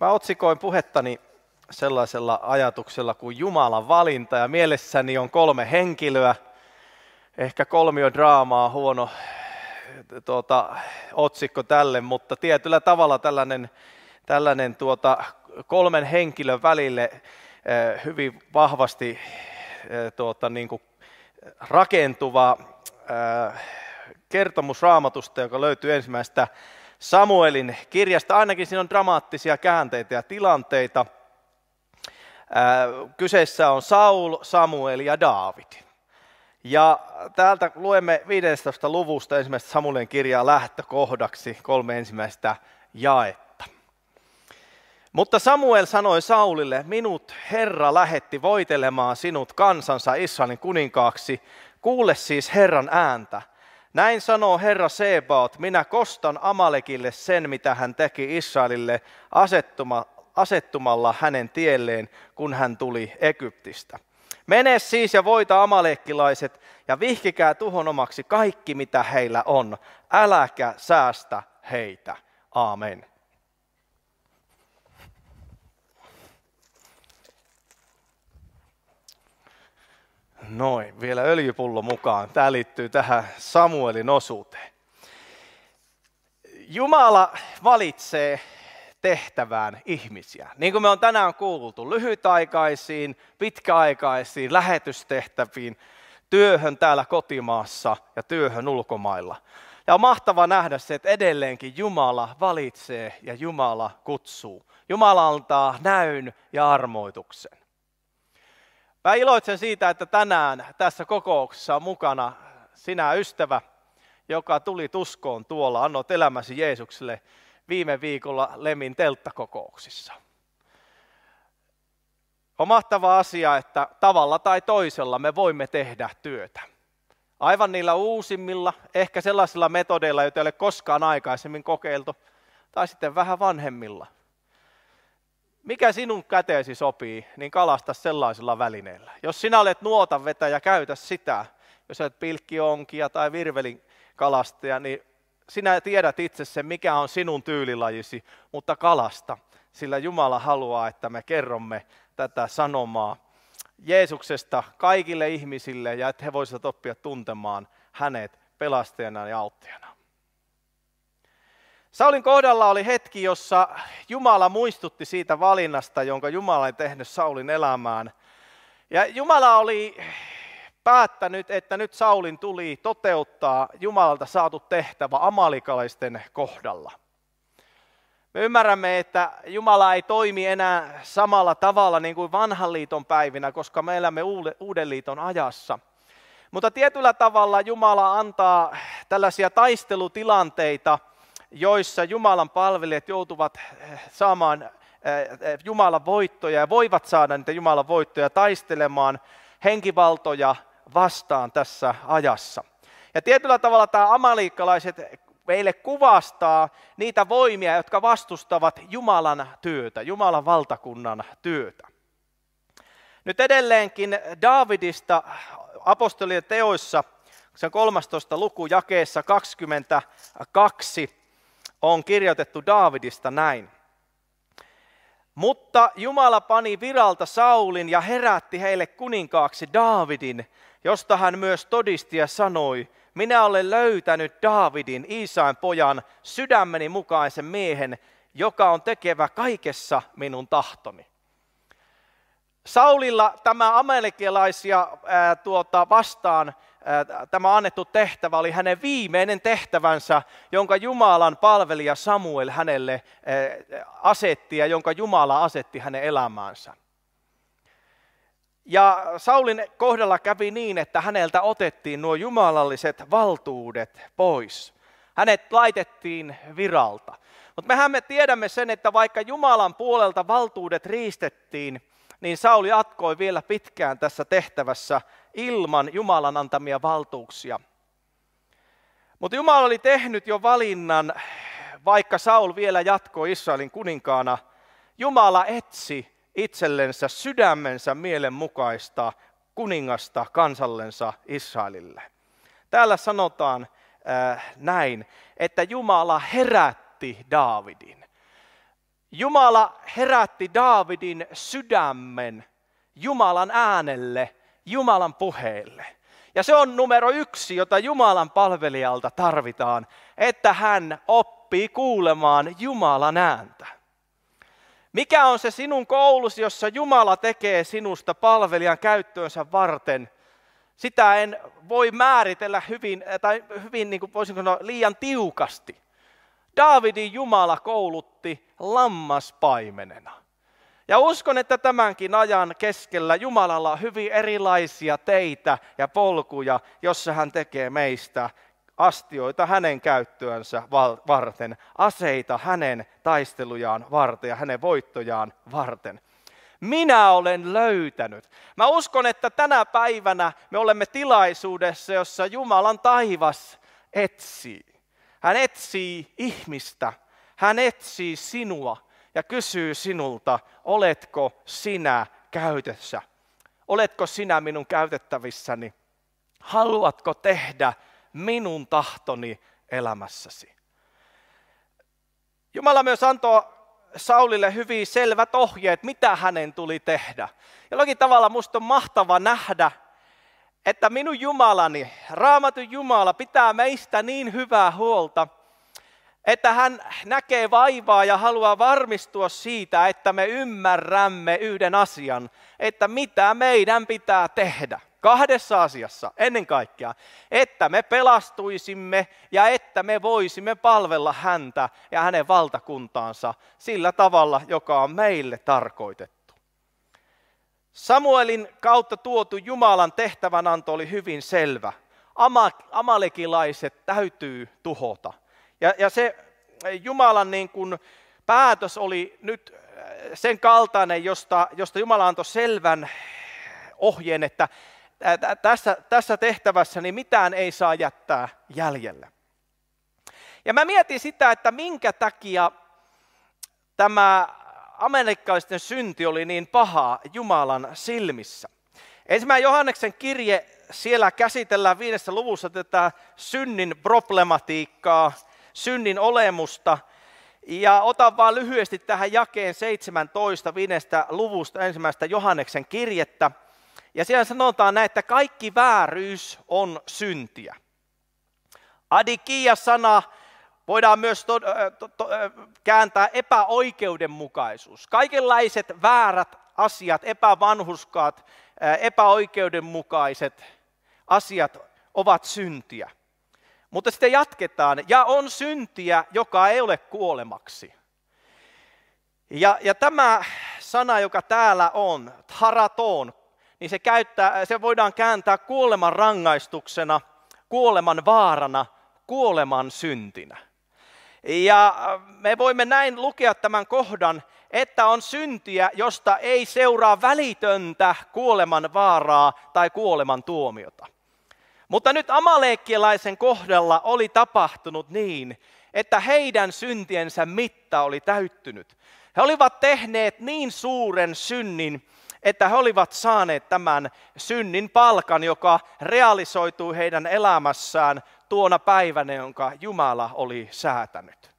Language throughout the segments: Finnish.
Mä otsikoin puhettani sellaisella ajatuksella kuin Jumalan valinta, ja mielessäni on 3 henkilöä. Ehkä kolmiodraamaa, huono otsikko tälle, mutta tietyllä tavalla tällainen 3 henkilön välille hyvin vahvasti niin kuin rakentuva kertomus Raamatusta, joka löytyy ensimmäisestä Samuelin kirjasta. Ainakin siinä on dramaattisia käänteitä ja tilanteita. Kyseessä on Saul, Samuel ja Daavid. Ja täältä luemme 15. luvusta ensimmäistä Samuelin kirjaa lähtökohdaksi 3 ensimmäistä jaetta. Mutta Samuel sanoi Saulille, minut Herra lähetti voitelemaan sinut kansansa Israelin kuninkaaksi. Kuule siis Herran ääntä. Näin sanoo Herra Sebaot, minä kostan Amalekille sen, mitä hän teki Israelille asettumalla hänen tielleen, kun hän tuli Egyptistä. Mene siis ja voita amalekkilaiset ja vihkikää tuhonomaksi kaikki, mitä heillä on. Äläkä säästä heitä. Aamen. Noin, vielä öljypullo mukaan. Tämä liittyy tähän Samuelin osuuteen. Jumala valitsee tehtävään ihmisiä. Niin kuin me on tänään kuultu, lyhytaikaisiin, pitkäaikaisiin, lähetystehtäviin, työhön täällä kotimaassa ja työhön ulkomailla. Ja on mahtava nähdä se, että edelleenkin Jumala valitsee ja Jumala kutsuu. Jumala antaa näyn ja armoituksen. Mä iloitsen siitä, että tänään tässä kokouksessa on mukana sinä ystävä, joka tuli tuskoon tuolla, annoit elämäsi Jeesukselle viime viikolla Lemin telttakokouksissa. On mahtava asia, että tavalla tai toisella me voimme tehdä työtä. Aivan niillä uusimmilla, ehkä sellaisilla metodeilla, joita ei ole koskaan aikaisemmin kokeiltu, tai sitten vähän vanhemmilla. Mikä sinun käteesi sopii, niin kalasta sellaisilla välineillä. Jos sinä olet nuotanvetäjä, käytä sitä. Jos olet pilkkionkia tai virvelinkalastaja, niin sinä tiedät itse sen, mikä on sinun tyylilajisi, mutta kalasta. Sillä Jumala haluaa, että me kerromme tätä sanomaa Jeesuksesta kaikille ihmisille ja että he voisivat oppia tuntemaan hänet pelastajana ja auttajana. Saulin kohdalla oli hetki, jossa Jumala muistutti siitä valinnasta, jonka Jumala oli tehnyt Saulin elämään. Ja Jumala oli päättänyt, että nyt Saulin tuli toteuttaa Jumalalta saatu tehtävä amalikalaisten kohdalla. Me ymmärrämme, että Jumala ei toimi enää samalla tavalla niin kuin vanhan liiton päivinä, koska me elämme uuden liiton ajassa. Mutta tietyllä tavalla Jumala antaa tällaisia taistelutilanteita, joissa Jumalan palvelijat joutuvat saamaan Jumalan voittoja ja voivat saada niitä Jumalan voittoja taistelemaan henkivaltoja vastaan tässä ajassa. Ja tietyllä tavalla tämä amaleekkalaiset meille kuvastaa niitä voimia, jotka vastustavat Jumalan työtä, Jumalan valtakunnan työtä. Nyt edelleenkin Daavidista apostolien teoissa, se 13. luku jakeessa 22, on kirjoitettu Daavidista näin. Mutta Jumala pani viralta Saulin ja herätti heille kuninkaaksi Daavidin, josta hän myös todisti ja sanoi, minä olen löytänyt Daavidin, Iisain pojan, sydämeni mukaisen miehen, joka on tekevä kaikessa minun tahtoni. Saulilla tämä amalekilaisia vastaan tämä annettu tehtävä oli hänen viimeinen tehtävänsä, jonka Jumalan palvelija Samuel hänelle asetti ja jonka Jumala asetti hänen elämäänsä. Ja Saulin kohdalla kävi niin, että häneltä otettiin nuo jumalalliset valtuudet pois. Hänet laitettiin viralta. Mutta mehän me tiedämme sen, että vaikka Jumalan puolelta valtuudet riistettiin, niin Sauli jatkoi vielä pitkään tässä tehtävässä ilman Jumalan antamia valtuuksia. Mutta Jumala oli tehnyt jo valinnan, vaikka Saul vielä jatkoi Israelin kuninkaana. Jumala etsi itsellensä sydämensä mielenmukaista kuningasta kansallensa Israelille. Täällä sanotaan näin, että Jumala herätti Daavidin. Jumala herätti Daavidin sydämen Jumalan äänelle, Jumalan puheelle. Ja se on numero 1, jota Jumalan palvelijalta tarvitaan, että hän oppii kuulemaan Jumalan ääntä. Mikä on se sinun koulusi, jossa Jumala tekee sinusta palvelijan käyttöönsä varten? Sitä en voi määritellä hyvin niin kuin voisin sanoa, liian tiukasti. Daavidin Jumala koulutti lammaspaimenena. Ja uskon, että tämänkin ajan keskellä Jumalalla on hyvin erilaisia teitä ja polkuja, jossa hän tekee meistä astioita hänen käyttöönsä varten, aseita hänen taistelujaan varten ja hänen voittojaan varten. Minä olen löytänyt. Mä uskon, että tänä päivänä me olemme tilaisuudessa, jossa Jumalan taivas etsii. Hän etsii ihmistä, hän etsii sinua ja kysyy sinulta, oletko sinä käytössä? Oletko sinä minun käytettävissäni? Haluatko tehdä minun tahtoni elämässäsi? Jumala myös antoi Saulille hyvin selvät ohjeet, mitä hänen tuli tehdä. Jollakin tavalla musta on mahtava nähdä, että minun Jumalani, Raamatun Jumala, pitää meistä niin hyvää huolta, että hän näkee vaivaa ja haluaa varmistua siitä, että me ymmärrämme yhden asian, että mitä meidän pitää tehdä. 2 asiassa ennen kaikkea, että me pelastuisimme ja että me voisimme palvella häntä ja hänen valtakuntaansa sillä tavalla, joka on meille tarkoitettu. Samuelin kautta tuotu Jumalan tehtävänanto oli hyvin selvä. Amalekilaiset täytyy tuhota. Ja se Jumalan niin kuin päätös oli nyt sen kaltainen, josta Jumala antoi selvän ohjeen, että tässä tehtävässä niin mitään ei saa jättää jäljelle. Ja mä mietin sitä, että minkä takia tämä amalekkalaisten synti oli niin paha Jumalan silmissä. Ensimmäinen Johanneksen kirje, siellä käsitellään 5. luvussa tätä synnin problematiikkaa, synnin olemusta. Ja otan vaan lyhyesti tähän jakeen 17 5. luvusta 1. Johanneksen kirjettä. Ja siellä sanotaan näin, että kaikki vääryys on syntiä. Adikia-sana voidaan myös kääntää epäoikeudenmukaisuus. Kaikenlaiset väärät asiat, epävanhurskaat, epäoikeudenmukaiset asiat ovat syntiä. Mutta sitten jatketaan, ja on syntiä, joka ei ole kuolemaksi. Ja tämä sana, joka täällä on, haraton, niin se voidaan kääntää kuoleman rangaistuksena, kuoleman vaarana, kuoleman syntinä. Ja me voimme näin lukea tämän kohdan, että on syntiä, josta ei seuraa välitöntä kuoleman vaaraa tai kuoleman tuomiota. Mutta nyt amalekkilaisen kohdalla oli tapahtunut niin, että heidän syntiensä mitta oli täyttynyt. He olivat tehneet niin suuren synnin, että he olivat saaneet tämän synnin palkan, joka realisoitui heidän elämässään tuona päivänä, jonka Jumala oli säätänyt.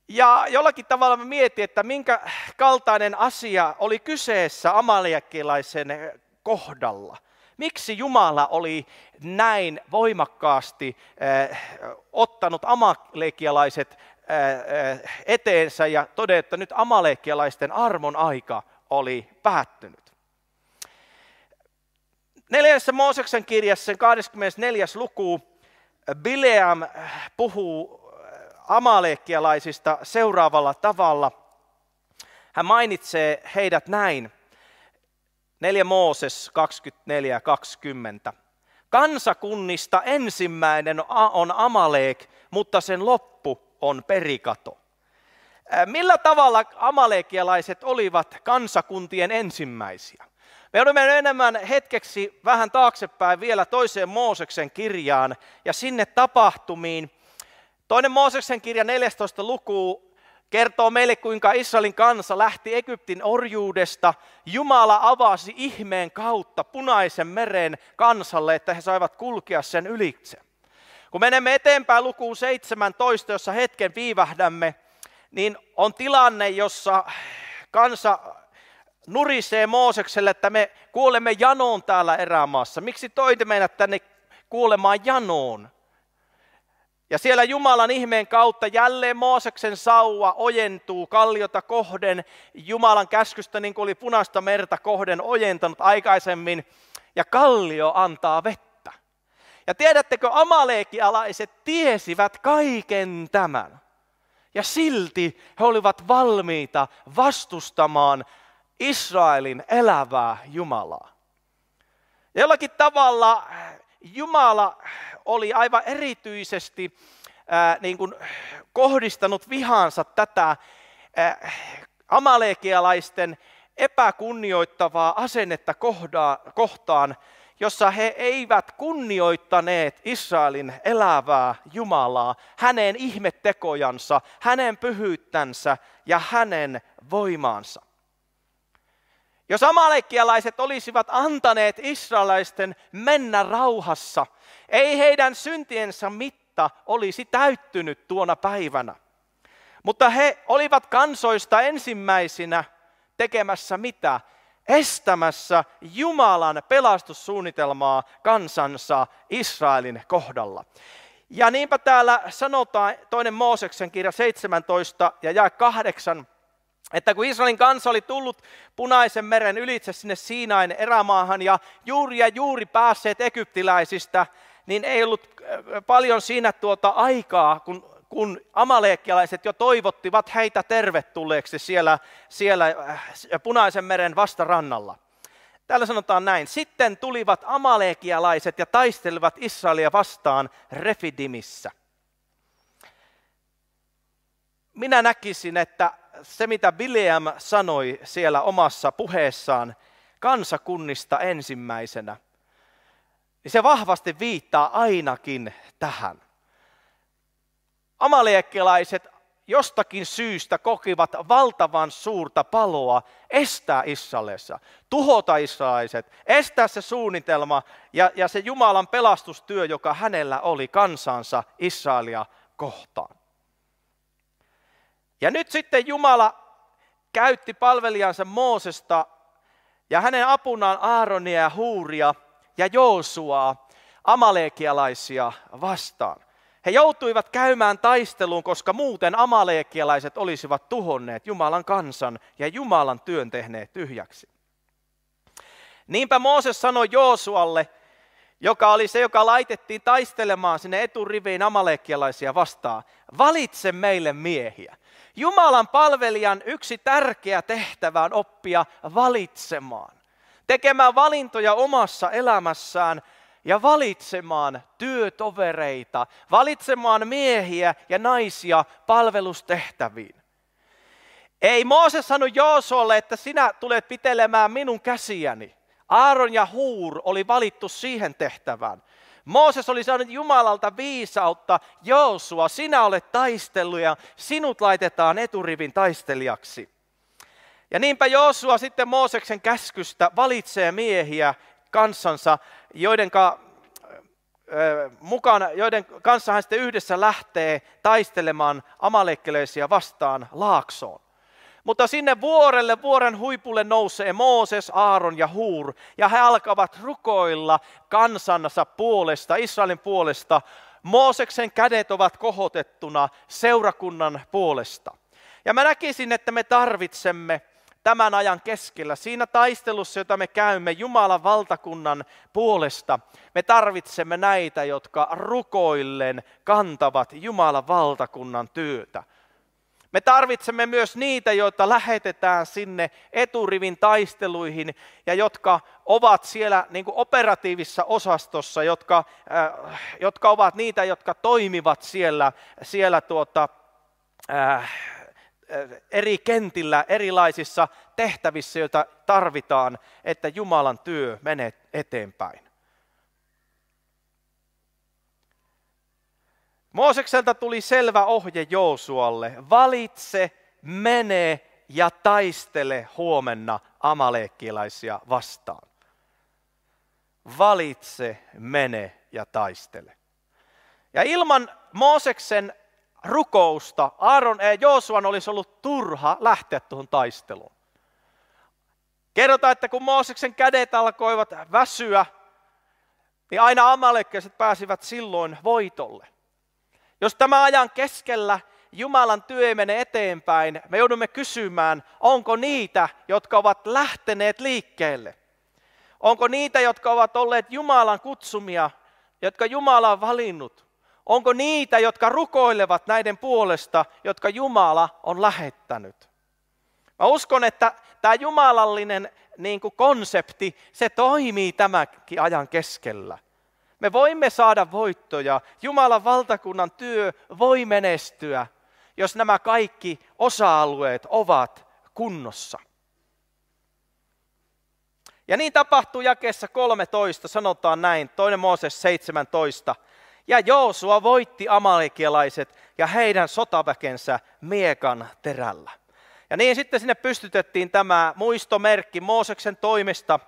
Ja jollakin tavalla mä mietin, että minkä kaltainen asia oli kyseessä amalekkilaisen kohdalla. Miksi Jumala oli näin voimakkaasti ottanut amalekkialaiset eteensä ja todennut, että nyt amalekkialaisten armon aika oli päättynyt. 4. Mooseksen kirjassa 24. luku Bileam puhuu amalekkialaisista seuraavalla tavalla. Hän mainitsee heidät näin. 4 Mooses 24:20. Kansakunnista ensimmäinen on Amalek, mutta sen loppu on perikato. Millä tavalla amalekialaiset olivat kansakuntien ensimmäisiä? Me olemme enemmän hetkeksi vähän taaksepäin vielä 2. Mooseksen kirjaan ja sinne tapahtumiin. 2. Mooseksen kirja 14. luku kertoo meille, kuinka Israelin kansa lähti Egyptin orjuudesta. Jumala avasi ihmeen kautta Punaisen meren kansalle, että he saivat kulkea sen ylitse. Kun menemme eteenpäin lukuun 17, jossa hetken viivähdämme, niin on tilanne, jossa kansa nurisee Moosekselle, että me kuolemme janoon täällä erämaassa. Miksi toitte meidät tänne kuolemaan janoon? Ja siellä Jumalan ihmeen kautta jälleen Mooseksen sauva ojentuu kalliota kohden, Jumalan käskystä niin kuin oli Punaista merta kohden ojentanut aikaisemmin, ja kallio antaa vettä. Ja tiedättekö, amalekialaiset tiesivät kaiken tämän. Ja silti he olivat valmiita vastustamaan Israelin elävää Jumalaa. Jollakin tavalla Jumala oli aivan erityisesti niin kuin kohdistanut vihansa tätä amalekialaisten epäkunnioittavaa asennetta kohtaan, jossa he eivät kunnioittaneet Israelin elävää Jumalaa, hänen ihmettekojansa, hänen pyhyyttänsä ja hänen voimaansa. Jos amalekialaiset olisivat antaneet israelaisten mennä rauhassa, ei heidän syntiensä mitta olisi täyttynyt tuona päivänä. Mutta he olivat kansoista ensimmäisinä tekemässä mitä? Estämässä Jumalan pelastussuunnitelmaa kansansa Israelin kohdalla. Ja niinpä täällä sanotaan 2. Mooseksen kirja 17 ja jae 8, että kun Israelin kansa oli tullut Punaisen meren ylitse sinne Siinain erämaahan ja juuri päässeet egyptiläisistä, niin ei ollut paljon siinä aikaa, kun amalekialaiset jo toivottivat heitä tervetulleeksi siellä Punaisen meren vastarannalla. Täällä sanotaan näin: sitten tulivat amalekialaiset ja taistelivat Israelia vastaan Refidimissä. Minä näkisin, että se mitä Bileam sanoi siellä omassa puheessaan kansakunnista ensimmäisenä, niin se vahvasti viittaa ainakin tähän. Amalekialaiset jostakin syystä kokivat valtavan suurta paloa estää Israelissa, tuhota israelaiset, estää se suunnitelma ja se Jumalan pelastustyö, joka hänellä oli kansansa Israelia kohtaan. Ja nyt sitten Jumala käytti palvelijansa Moosesta ja hänen apunaan Aaronia ja Huuria ja Joosuaa amalekialaisia vastaan. He joutuivat käymään taisteluun, koska muuten amalekialaiset olisivat tuhonneet Jumalan kansan ja Jumalan työn tehneet tyhjäksi. Niinpä Mooses sanoi Joosualle, joka oli se, joka laitettiin taistelemaan sinne eturiviin amalekialaisia vastaan: valitse meille miehiä. Jumalan palvelijan yksi tärkeä tehtävä on oppia valitsemaan, tekemään valintoja omassa elämässään ja valitsemaan työtovereita, valitsemaan miehiä ja naisia palvelustehtäviin. Ei Mooses sanonut Joosualle, että sinä tulet pitelemään minun käsiäni. Aaron ja Huur oli valittu siihen tehtävään. Mooses oli saanut Jumalalta viisautta: Joosua, sinä olet taistellut ja sinut laitetaan eturivin taistelijaksi. Ja niinpä Joosua sitten Mooseksen käskystä valitsee miehiä kansansa, joiden kanssa hän sitten yhdessä lähtee taistelemaan amalekialaisia vastaan laaksoon. Mutta sinne vuoren huipulle nousee Mooses, Aaron ja Huur, ja he alkavat rukoilla kansansa puolesta, Israelin puolesta. Mooseksen kädet ovat kohotettuna seurakunnan puolesta. Ja mä näkisin, että me tarvitsemme tämän ajan keskellä, siinä taistelussa, jota me käymme Jumalan valtakunnan puolesta, me tarvitsemme näitä, jotka rukoillen kantavat Jumalan valtakunnan työtä. Me tarvitsemme myös niitä, joita lähetetään sinne eturivin taisteluihin ja jotka ovat siellä niin kuin operatiivisessa osastossa, jotka ovat niitä, jotka toimivat siellä eri kentillä, erilaisissa tehtävissä, joita tarvitaan, että Jumalan työ menee eteenpäin. Moosekselta tuli selvä ohje Joosualle: valitse, mene ja taistele huomenna amalekialaisia vastaan. Valitse, mene ja taistele. Ja ilman Mooseksen rukousta Joosuan olisi ollut turha lähteä tuohon taisteluun. Kerrotaan, että kun Mooseksen kädet alkoivat väsyä, niin aina amalekkelaiset pääsivät silloin voitolle. Jos tämä ajan keskellä Jumalan työ ei mene eteenpäin, me joudumme kysymään, onko niitä, jotka ovat lähteneet liikkeelle? Onko niitä, jotka ovat olleet Jumalan kutsumia, jotka Jumala on valinnut? Onko niitä, jotka rukoilevat näiden puolesta, jotka Jumala on lähettänyt? Mä uskon, että tämä jumalallinen konsepti, se toimii tämänkin ajan keskellä. Me voimme saada voittoja. Jumalan valtakunnan työ voi menestyä, jos nämä kaikki osa-alueet ovat kunnossa. Ja niin tapahtuu jakeessa 13, sanotaan näin, 2 Mooses 17. Ja Joosua voitti amalekialaiset ja heidän sotaväkensä miekan terällä. Ja niin sitten sinne pystytettiin tämä muistomerkki Mooseksen toimesta.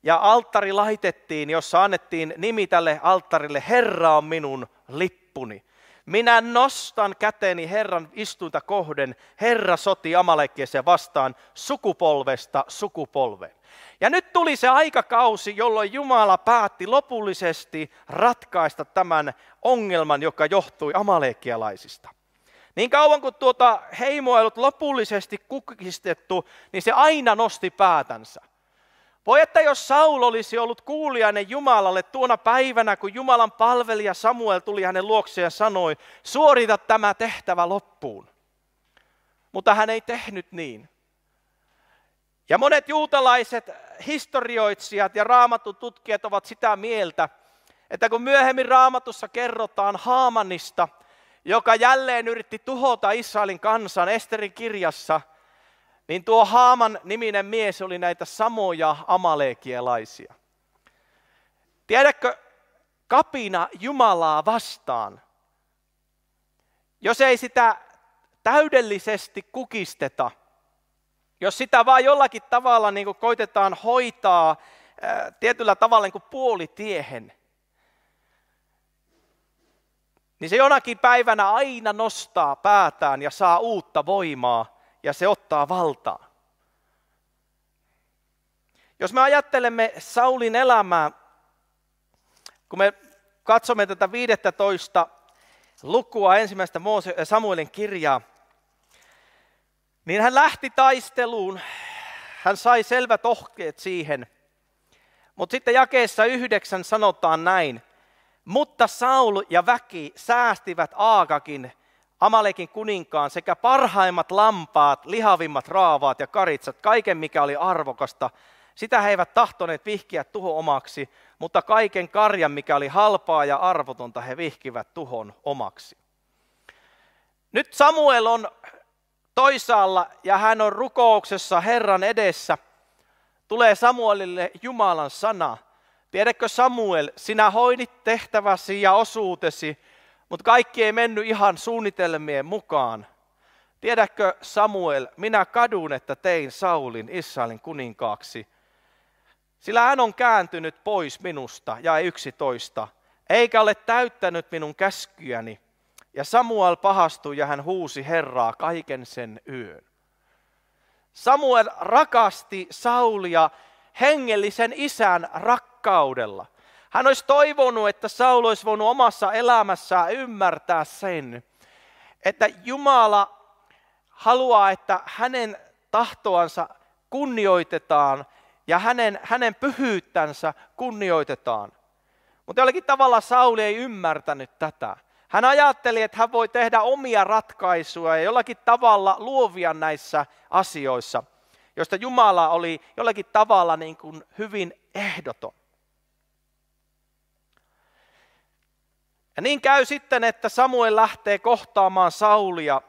Ja alttari laitettiin, jossa annettiin nimi tälle alttarille, Herra on minun lippuni. Minä nostan käteni Herran istuinta kohden, Herra soti amalekkilaisia vastaan sukupolvesta sukupolveen. Ja nyt tuli se aikakausi, jolloin Jumala päätti lopullisesti ratkaista tämän ongelman, joka johtui amalekkialaisista. Niin kauan kuin tuota heimoa ei ollut lopullisesti kukistettu, niin se aina nosti päätänsä. Voi että jos Saul olisi ollut kuulijainen Jumalalle tuona päivänä, kun Jumalan palvelija Samuel tuli hänen luokseen ja sanoi, suorita tämä tehtävä loppuun. Mutta hän ei tehnyt niin. Ja monet juutalaiset historioitsijat ja raamatun tutkijat ovat sitä mieltä, että kun myöhemmin raamatussa kerrotaan Haamanista, joka jälleen yritti tuhota Israelin kansan Esterin kirjassa, niin tuo Haaman niminen mies oli näitä samoja amalekialaisia. Tiedätkö, kapina Jumalaa vastaan, jos ei sitä täydellisesti kukisteta, jos sitä vaan jollakin tavalla niin kuin koitetaan hoitaa tietyllä tavalla niin kuin puolitiehen, niin se jonakin päivänä aina nostaa päätään ja saa uutta voimaa ja se ottaa valtaa. Jos me ajattelemme Saulin elämää, kun me katsomme tätä 15 lukua ensimmäistä Samuelin kirjaa, niin hän lähti taisteluun, hän sai selvät ohjeet siihen, mutta sitten jakeessa 9 sanotaan näin, mutta Saul ja väki säästivät Aagakin, Amalekin kuninkaan, sekä parhaimmat lampaat, lihavimmat raavaat ja karitsat, kaiken mikä oli arvokasta. Sitä he eivät tahtoneet vihkiä tuhon omaksi, mutta kaiken karjan, mikä oli halpaa ja arvotonta, he vihkivät tuhon omaksi. Nyt Samuel on toisaalla ja hän on rukouksessa Herran edessä. Tulee Samuelille Jumalan sana. Tiedätkö Samuel, sinä hoidit tehtäväsi ja osuutesi, mutta kaikki ei mennyt ihan suunnitelmien mukaan. Tiedätkö Samuel, minä kadun, että tein Saulin Israelin kuninkaaksi, sillä hän on kääntynyt pois minusta ja 11, eikä ole täyttänyt minun käskyjäni. Ja Samuel pahastui ja hän huusi Herraa kaiken sen yön. Samuel rakasti Saulia hengellisen isän rakkaudella. Hän olisi toivonut, että Saul olisi voinut omassa elämässään ymmärtää sen, että Jumala haluaa, että hänen tahtoansa kunnioitetaan ja hänen pyhyyttänsä kunnioitetaan. Mutta jollakin tavalla Sauli ei ymmärtänyt tätä. Hän ajatteli, että hän voi tehdä omia ratkaisuja ja jollakin tavalla luovia näissä asioissa, joista Jumala oli jollakin tavalla niin kuin hyvin ehdoton. Ja niin käy sitten, että Samuel lähtee kohtaamaan Saulia.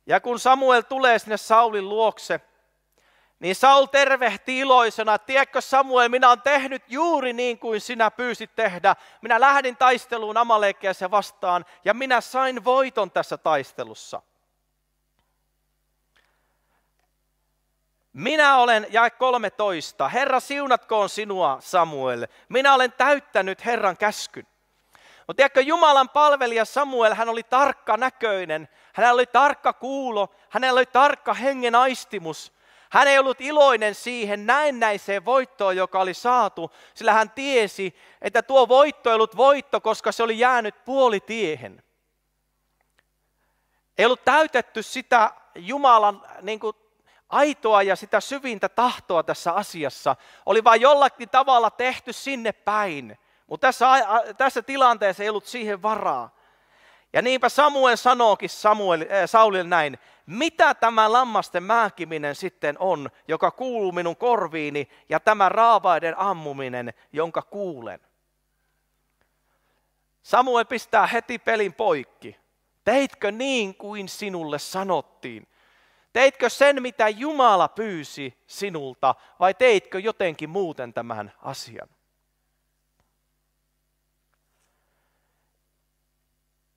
Ja kun Samuel tulee sinne Saulin luokse, niin Saul tervehti iloisena, että tiedätkö Samuel, minä olen tehnyt juuri niin kuin sinä pyysit tehdä. Minä lähdin taisteluun amalekialaisia vastaan ja minä sain voiton tässä taistelussa. Minä olen, jae 13, Herra siunatkoon sinua Samuel, minä olen täyttänyt Herran käskyn. Mutta tiedätkö, Jumalan palvelija Samuel, hän oli tarkka näköinen, hänellä oli tarkka kuulo, hänellä oli tarkka hengen aistimus. Hän ei ollut iloinen siihen näennäiseen voittoon, joka oli saatu, sillä hän tiesi, että tuo voitto ei ollut voitto, koska se oli jäänyt puolitiehen. Ei ollut täytetty sitä Jumalan aitoa ja sitä syvintä tahtoa tässä asiassa. Oli vain jollakin tavalla tehty sinne päin, mutta tässä tilanteessa ei ollut siihen varaa. Ja niinpä Samuel sanookin Saulille näin, mitä tämä lammasten määkiminen sitten on, joka kuuluu minun korviini, ja tämä raavaiden ammuminen, jonka kuulen. Samuel pistää heti pelin poikki. Teitkö niin kuin sinulle sanottiin? Teitkö sen, mitä Jumala pyysi sinulta, vai teitkö jotenkin muuten tämän asian?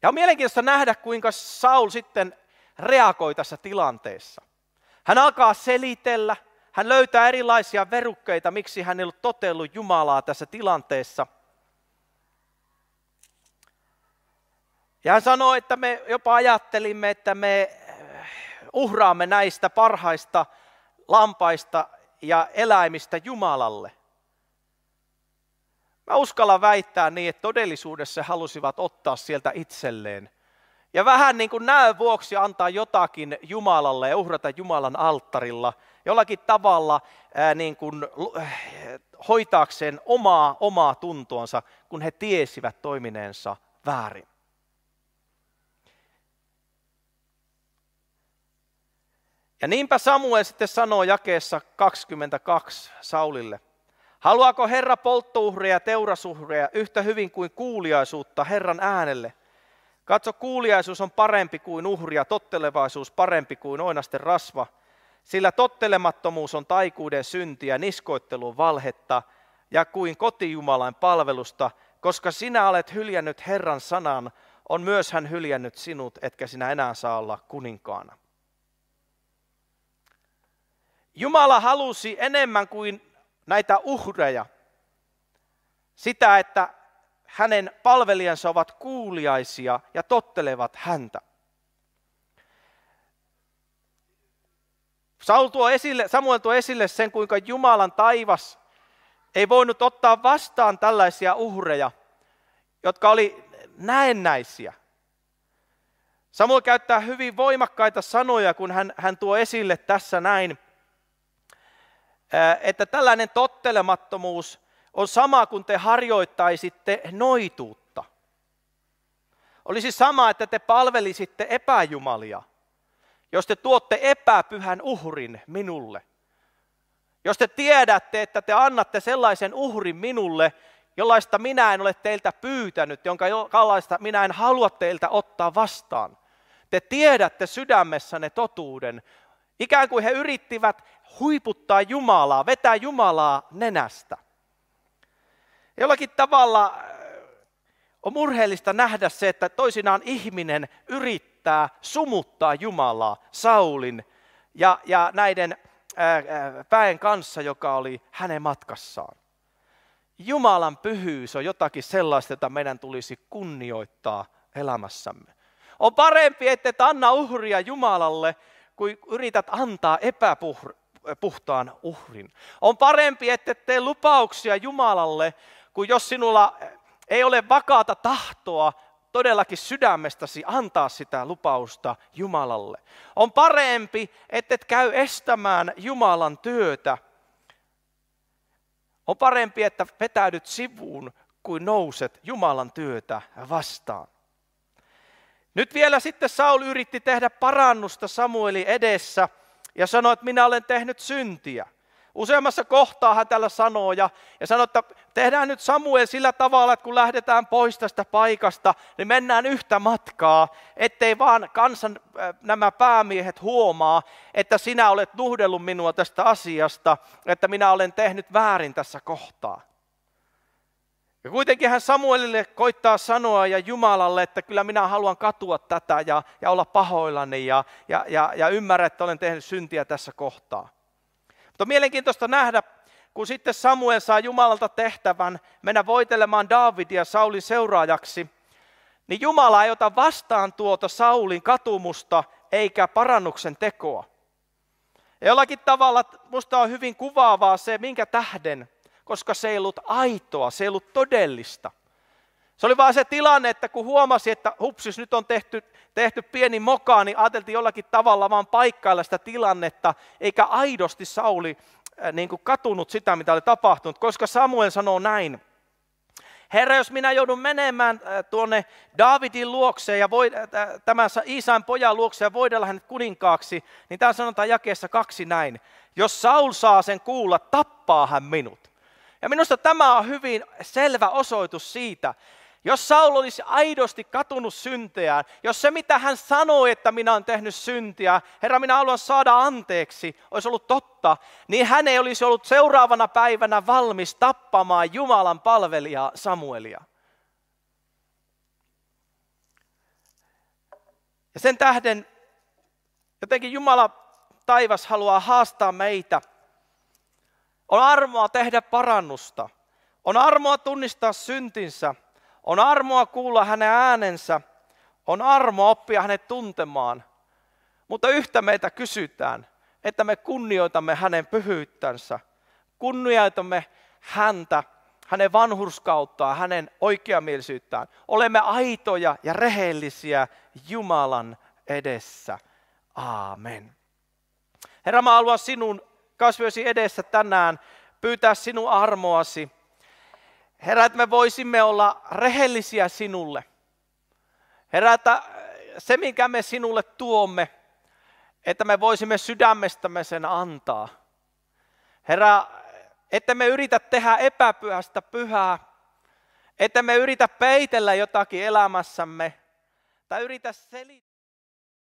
Ja on mielenkiintoista nähdä, kuinka Saul sitten reagoi tässä tilanteessa. Hän alkaa selitellä, hän löytää erilaisia verukkeita, miksi hän ei ollut totellut Jumalaa tässä tilanteessa. Ja hän sanoi, että me jopa ajattelimme, että me uhraamme näistä parhaista lampaista ja eläimistä Jumalalle. Mä uskallan väittää niin, että todellisuudessa he halusivat ottaa sieltä itselleen. Ja vähän niin kuin näön vuoksi antaa jotakin Jumalalle ja uhrata Jumalan alttarilla. Jollakin tavalla niin kuin hoitaakseen omaa tuntoansa, kun he tiesivät toimineensa väärin. Ja niinpä Samuel sitten sanoo jakeessa 22 Saulille. Haluaako Herra polttouhreja ja teurasuhreja yhtä hyvin kuin kuuliaisuutta Herran äänelle? Katso, kuuliaisuus on parempi kuin uhri ja tottelevaisuus parempi kuin oinasten rasva, sillä tottelemattomuus on taikuuden syntiä, niskoittelu on valhetta ja kuin kotijumalan palvelusta, koska sinä olet hyljännyt Herran sanan, on myös hän hyljännyt sinut, etkä sinä enää saa olla kuninkaana. Jumala halusi enemmän kuin näitä uhreja, sitä, että hänen palvelijansa ovat kuuliaisia ja tottelevat häntä. Samuel tuo esille sen, kuinka Jumalan taivas ei voinut ottaa vastaan tällaisia uhreja, jotka oli näennäisiä. Samuel käyttää hyvin voimakkaita sanoja, kun hän tuo esille tässä näin, että tällainen tottelemattomuus on sama kuin te harjoittaisitte noituutta. Olisi sama, että te palvelisitte epäjumalia, jos te tuotte epäpyhän uhrin minulle. Jos te tiedätte, että te annatte sellaisen uhrin minulle, jollaista minä en ole teiltä pyytänyt, jollaista minä en halua teiltä ottaa vastaan. Te tiedätte sydämessänne totuuden. Ikään kuin he yrittivät huiputtaa Jumalaa, vetää Jumalaa nenästä. Jollakin tavalla on murheellista nähdä se, että toisinaan ihminen yrittää sumuttaa Jumalaa Saulin ja näiden väen kanssa, joka oli hänen matkassaan. Jumalan pyhyys on jotakin sellaista, jota meidän tulisi kunnioittaa elämässämme. On parempi, että et anna uhria Jumalalle, kuin yrität antaa epäpuhtaan uhrin. On parempi, että et tee lupauksia Jumalalle, kuin jos sinulla ei ole vakaata tahtoa todellakin sydämestäsi antaa sitä lupausta Jumalalle. On parempi, että et käy estämään Jumalan työtä. On parempi, että vetäydyt sivuun, kuin nouset Jumalan työtä vastaan. Nyt vielä sitten Saul yritti tehdä parannusta Samuelin edessä ja sanoi, että minä olen tehnyt syntiä. Useammassa kohtaa hän tällä sanoo ja sanoi, että tehdään nyt Samuel sillä tavalla, että kun lähdetään pois tästä paikasta, niin mennään yhtä matkaa, ettei vaan kansan nämä päämiehet huomaa, että sinä olet nuhdellut minua tästä asiasta, että minä olen tehnyt väärin tässä kohtaa. Ja kuitenkin hän Samuelille koittaa sanoa ja Jumalalle, että kyllä minä haluan katua tätä ja olla pahoillani ja ymmärrä, että olen tehnyt syntiä tässä kohtaa. Mutta on mielenkiintoista nähdä, kun sitten Samuel saa Jumalalta tehtävän mennä voitelemaan Daavidia Saulin seuraajaksi, niin Jumala ei ota vastaan tuota Saulin katumusta eikä parannuksen tekoa. Ja jollakin tavalla musta on hyvin kuvaavaa se, minkä tähden, koska se ei ollut aitoa, se ei ollut todellista. Se oli vaan se tilanne, että kun huomasi, että hupsis, nyt on tehty pieni moka, niin ajateltiin jollakin tavalla vaan paikkailla sitä tilannetta, eikä aidosti Sauli niin kuin katunut sitä, mitä oli tapahtunut, koska Samuel sanoo näin. Herra, jos minä joudun menemään tuonne Daavidin luokseen ja tämän Iisain pojan luokseen ja voidella hänet kuninkaaksi, niin täällä sanotaan jakeessa 2 näin. Jos Saul saa sen kuulla, tappaa hän minut. Ja minusta tämä on hyvin selvä osoitus siitä, jos Saul olisi aidosti katunut syntiään, jos se mitä hän sanoi, että minä olen tehnyt syntiä, Herra, minä haluan saada anteeksi, olisi ollut totta, niin hän ei olisi ollut seuraavana päivänä valmis tappamaan Jumalan palvelijaa Samuelia. Ja sen tähden jotenkin Jumala taivas haluaa haastaa meitä. On armoa tehdä parannusta, on armoa tunnistaa syntinsä. On armoa kuulla hänen äänensä, on armoa oppia hänet tuntemaan, mutta yhtä meitä kysytään, että me kunnioitamme hänen pyhyyttänsä, kunnioitamme häntä, hänen vanhurskauttaan, hänen oikeamielisyyttään. Olemme aitoja ja rehellisiä Jumalan edessä. Aamen. Herra, mä haluan sinun kasvoisi edessä tänään pyytää sinun armoasi. Herra, että me voisimme olla rehellisiä sinulle. Herra, että se, minkä me sinulle tuomme, että me voisimme sydämestämme sen antaa. Herra, että me yritä tehdä epäpyhästä pyhää, että me yritä peitellä jotakin elämässämme, tai yritä selittää.